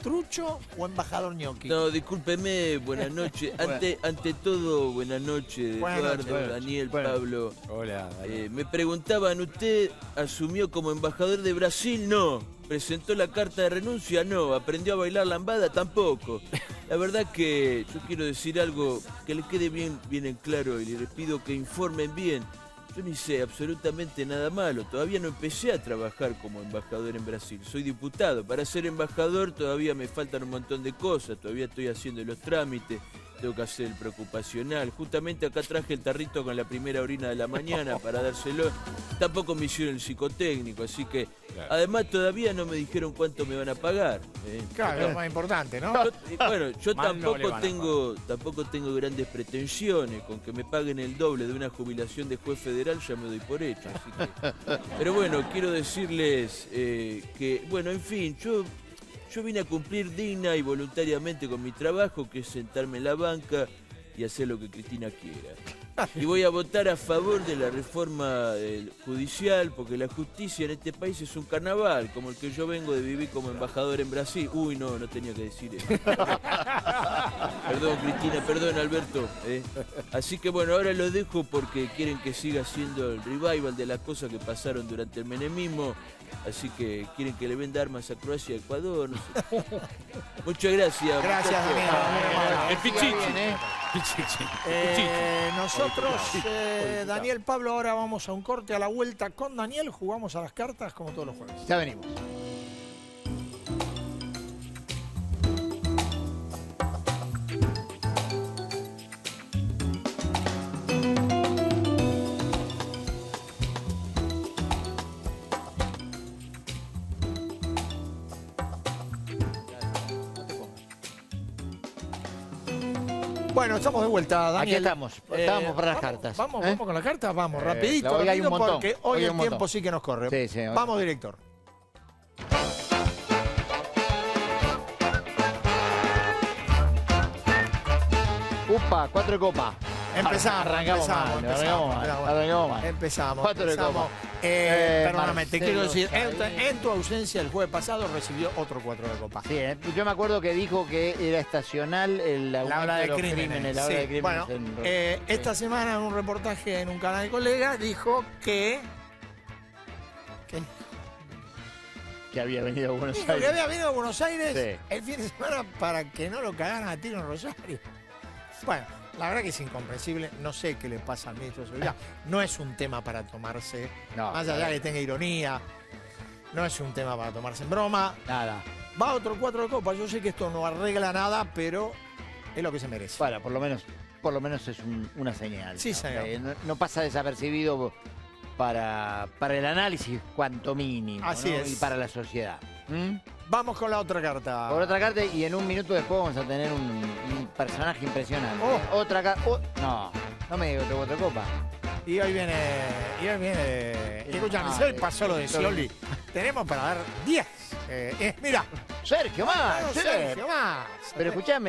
Trucho o embajador ñoqui? No, discúlpeme, buenas noches. Ante todo, buenas noches, Buenas Eduardo, noches. Buenas Daniel, Bueno. Pablo. Hola, Daniel. Me preguntaban, ¿usted asumió como embajador de Brasil? No. ¿Presentó la carta de renuncia? No. ¿Aprendió a bailar lambada? Tampoco. La verdad que yo quiero decir algo que le quede bien en claro y les pido que informen bien. Yo ni sé absolutamente nada malo. Todavía no empecé a trabajar como embajador en Brasil. Soy diputado. Para ser embajador todavía me faltan un montón de cosas. Todavía estoy haciendo los trámites. tengo que hacer el preocupacional. Justamente acá traje el tarrito con la primera orina de la mañana para dárselo. Tampoco me hicieron el psicotécnico, así que... Además, todavía no me dijeron cuánto me van a pagar. Claro, es lo más importante, ¿no? Bueno, yo Mal no le van a tampoco tengo grandes pretensiones. Con que me paguen el doble de una jubilación de juez federal ya me doy por hecho. Así que... Pero bueno, quiero decirles que, bueno, en fin, yo vine a cumplir digna y voluntariamente con mi trabajo, que es sentarme en la banca y hacer lo que Cristina quiera. Y voy a votar a favor de la reforma judicial, porque la justicia en este país es un carnaval, como el que yo vengo de vivir como embajador en Brasil. Uy, no tenía que decir eso. Perdón, Cristina, perdón, Alberto. Así que bueno, ahora lo dejo porque quieren que siga haciendo el revival de las cosas que pasaron durante el menemismo. Así que quieren que le venda armas a Croacia y Ecuador. No sé. Muchas gracias. Gracias, Daniel. El Pichichi. Nosotros, Daniel, Pablo, ahora vamos a un corte. A la vuelta con Daniel jugamos a las cartas como todos los jueves. Ya venimos. Bueno, estamos de vuelta, Daniel. Aquí estamos. Estábamos para las vamos, cartas. Vamos con las cartas, vamos, rapidito, hoy hay un montón. porque hoy Hoy hay el un tiempo montón. sí que nos corre. Sí, sí, Vamos, director. Upa, 4 de copa. Empezamos. Arrancamos mal. Empezamos. 4 de copa. Perdóname, te quiero decir, Marcelo en tu ausencia el jueves pasado recibió otro 4 de copa. Sí, yo me acuerdo que dijo que era estacional La ola de los crímenes. la ola Sí. de crímenes. Bueno, esta semana en un reportaje en un canal de colegas dijo que había venido a Buenos dijo Aires. que había venido a Buenos Aires Sí. el fin de semana para que no lo cagaran a tiro en Rosario. Bueno, la verdad que es incomprensible. No sé qué le pasa al ministro de Seguridad. No es un tema para tomarse, No, más allá que tenga ironía, no es un tema para tomarse en broma. Nada. Va otro 4 de copa. Yo sé que esto no arregla nada, pero es lo que se merece. Bueno, por lo menos es una señal. Sí, ¿no? señor. No pasa desapercibido para el análisis, cuanto mínimo. Así ¿no? es. Y para la sociedad. ¿Mm? Vamos con la otra carta. Por otra carta, y en un minuto después vamos a tener un personaje impresionante. Otra carta. No me digas otro 4 de copa. Y hoy viene. Escúchame, se pasó lo de Scioli. Tenemos para dar 10. Mira. Sergio, más. Sergio, más. Pero escuchame.